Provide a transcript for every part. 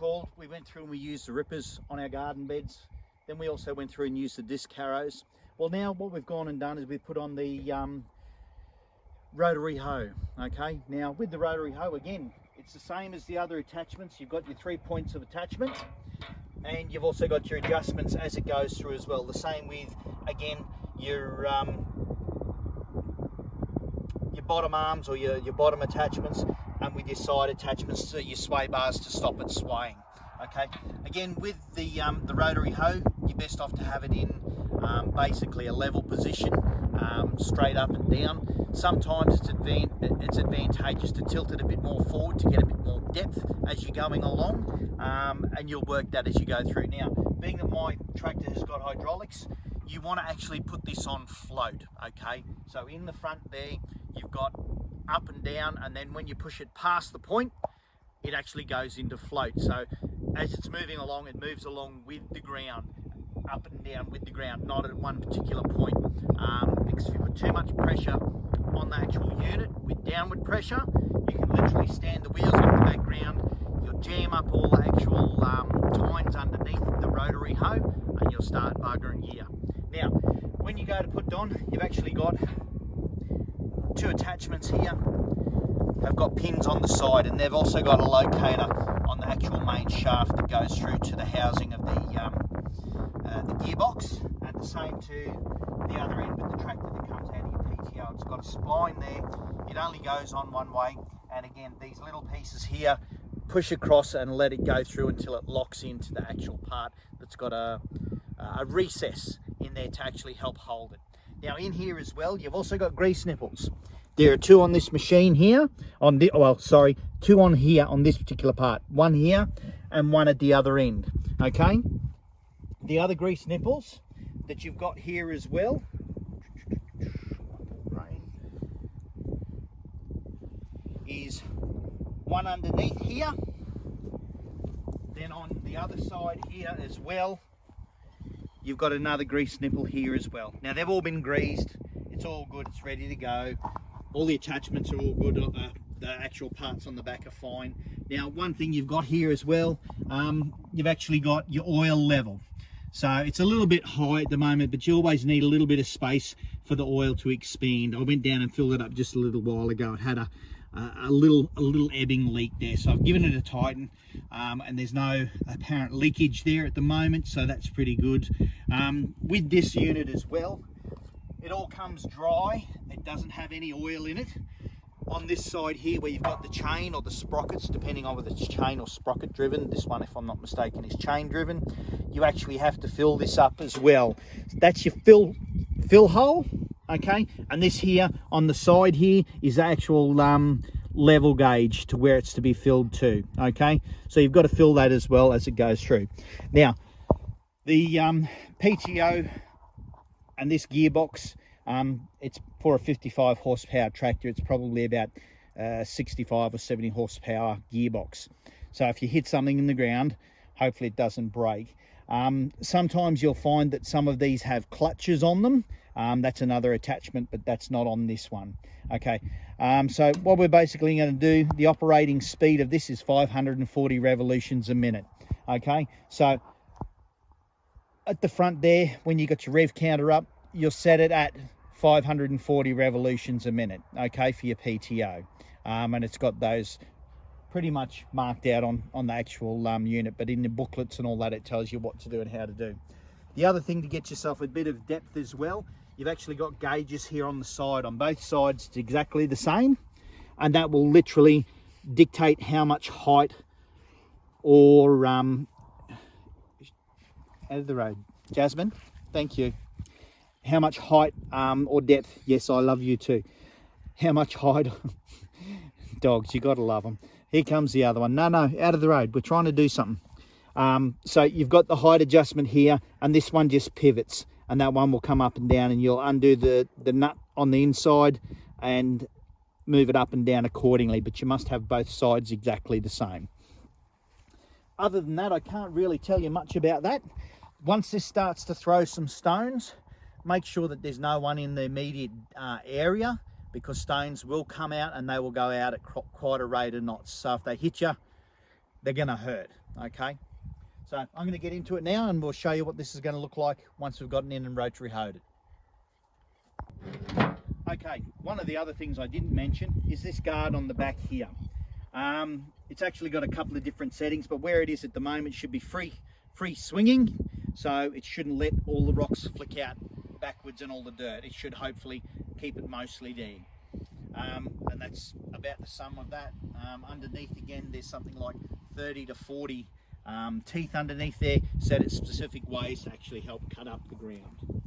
recall, we went through and we used the rippers on our garden beds. Then we also went through and used the disc harrows. Well, now what we've gone and done is we've put on the rotary hoe. Okay, now with the rotary hoe, again, it's the same as the other attachments. You've got your 3 points of attachment, and you've also got your adjustments as it goes through as well. The same with, again, your bottom arms or your bottom attachments, and with your side attachments to your sway bars to stop it swaying. Okay, again with the rotary hoe, you're best off to have it in basically a level position, straight up and down. Sometimes it's advantageous to tilt it a bit more forward to get a bit more depth as you're going along, and you'll work that as you go through. Now, being that my tractor has got hydraulics, you want to actually put this on float. Okay, so in the front there you've got up and down, and then when you push it past the point, it actually goes into float. So as it's moving along, it moves along with the ground, up and down with the ground, not at one particular point, because if you put too much pressure on the actual unit with downward pressure, you can literally stand the wheels off the background. You'll jam up all the actual tines underneath the rotary hoe, and you'll start buggering gear. Now, when you go to put it on, you've actually got two attachments here, have got pins on the side, and they've also got a locator on the actual main shaft that goes through to the housing of the gearbox, and the same to the other end with the tractor that comes out of your PTO. It's got a spline there, it only goes on one way, and again these little pieces here push across and let it go through until it locks into the actual part that's got a recess in there to actually help hold it. Now in here as well, you've also got grease nipples. There are two on this machine here, two on here on this particular part. One here and one at the other end, okay? The other grease nipples that you've got here as well, is one underneath here, then on the other side here as well, you've got another grease nipple here as well. Now they've all been greased, it's all good, it's ready to go. All the attachments are all good, the actual parts on the back are fine. Now one thing you've got here as well, you've actually got your oil level. So it's a little bit high at the moment, but you always need a little bit of space for the oil to expand. I went down and filled it up just a little while ago. It had a little ebbing leak there, so I've given it a tighten, and there's no apparent leakage there at the moment, so that's pretty good. With this unit as well, it all comes dry. It doesn't have any oil in it. On this side here where you've got the chain or the sprockets, depending on whether it's chain or sprocket driven, this one, if I'm not mistaken, is chain driven, you actually have to fill this up as well. That's your fill hole, okay? And this here on the side here is the actual level gauge to where it's to be filled to, okay? So you've got to fill that as well as it goes through. Now, the PTO and this gearbox, it's for a 55 horsepower tractor. It's probably about 65 or 70 horsepower gearbox. So if you hit something in the ground, hopefully it doesn't break. Sometimes you'll find that some of these have clutches on them. That's another attachment, but that's not on this one. Okay, so what we're basically going to do, the operating speed of this is 540 revolutions a minute. Okay, so at the front there, when you got your rev counter up, you'll set it at 540 revolutions a minute, okay, for your PTO. And it's got those pretty much marked out on the actual unit, but in the booklets and all that, it tells you what to do and how to do. The other thing to get yourself a bit of depth as well, you've actually got gauges here on the side. On both sides, it's exactly the same, and that will literally dictate how much height or out of the road, Jasmine, thank you. How much height or depth, yes, I love you too. How much height, dogs, you gotta love them. Here comes the other one. No, out of the road, we're trying to do something. So you've got the height adjustment here, and this one just pivots, and that one will come up and down, and you'll undo the nut on the inside and move it up and down accordingly, but you must have both sides exactly the same. Other than that, I can't really tell you much about that. Once this starts to throw some stones, make sure that there's no one in the immediate area, because stones will come out and they will go out at quite a rate of knots. So if they hit you, they're going to hurt, okay? So I'm going to get into it now and we'll show you what this is going to look like once we've gotten in and rotary hoed it. Okay, one of the other things I didn't mention is this guard on the back here. It's actually got a couple of different settings, but where it is at the moment it should be free swinging, so it shouldn't let all the rocks flick out backwards and all the dirt. It should hopefully keep it mostly there. And that's about the sum of that. Underneath again there's something like 30 to 40 teeth underneath there, set at specific ways to actually help cut up the ground.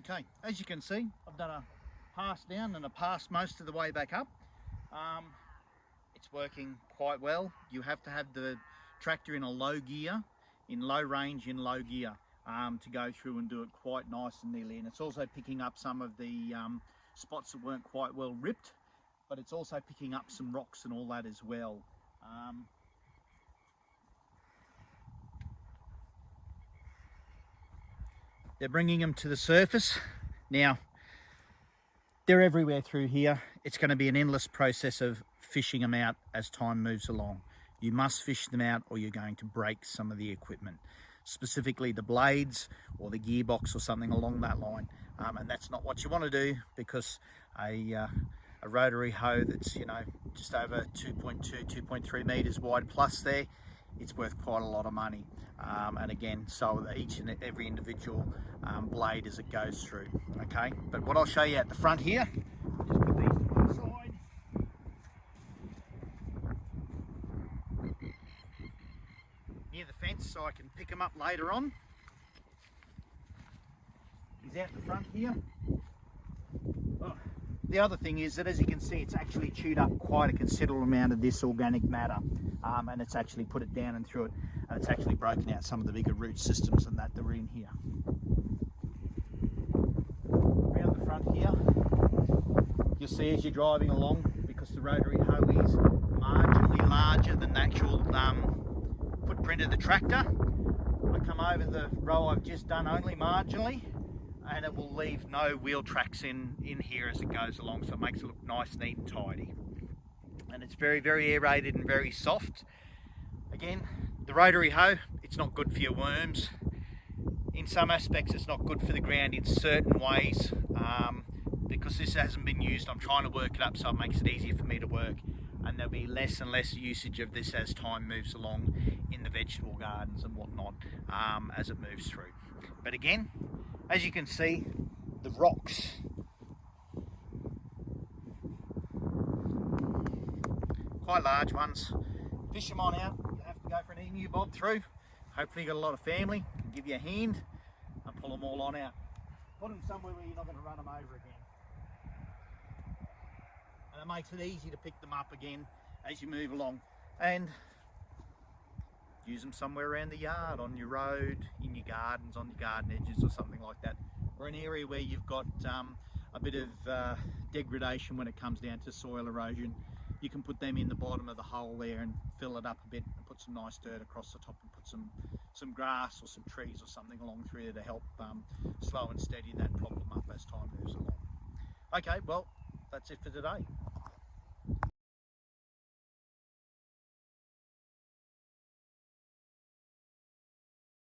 Okay, as you can see, I've done a pass down and a pass most of the way back up. It's working quite well. You have to have the tractor in a low gear, in low range, in low gear, to go through and do it quite nice and neatly. And it's also picking up some of the spots that weren't quite well ripped, but it's also picking up some rocks and all that as well. They're bringing them to the surface. Now, they're everywhere through here. It's going to be an endless process of fishing them out as time moves along. You must fish them out or you're going to break some of the equipment, specifically the blades or the gearbox or something along that line. And that's not what you want to do, because a rotary hoe that's, you know, just over 2.2, 2.3 meters wide plus there, it's worth quite a lot of money. And again, so each and every individual blade as it goes through. Okay, but what I'll show you at the front here, just put these to one side. Near the fence so I can pick them up later on. He's out the front here. Oh. The other thing is that, as you can see, it's actually chewed up quite a considerable amount of this organic matter, and it's actually put it down and through it, and it's actually broken out some of the bigger root systems and that are in here. Around the front here, you'll see as you're driving along, because the rotary hoe is marginally larger than the actual footprint of the tractor, I come over the row I've just done only marginally, and it will leave no wheel tracks in here as it goes along, so it makes it look nice, neat and tidy. And it's very, very aerated and very soft. Again, the rotary hoe, it's not good for your worms. In some aspects it's not good for the ground in certain ways. Because this hasn't been used, I'm trying to work it up so it makes it easier for me to work, and there'll be less and less usage of this as time moves along in the vegetable gardens and whatnot, as it moves through. But again, as you can see, the rocks, quite large ones, fish them on out, an emu bob through. Hopefully you got a lot of family, can give you a hand and pull them all on out. Put them somewhere where you're not going to run them over again. And it makes it easy to pick them up again as you move along. And use them somewhere around the yard, on your road, in your gardens, on your garden edges or something like that. Or an area where you've got a bit of degradation when it comes down to soil erosion. You can put them in the bottom of the hole there and fill it up a bit and put some nice dirt across the top and put some grass or some trees or something along through there to help slow and steady that problem up as time moves along. Okay, well, that's it for today.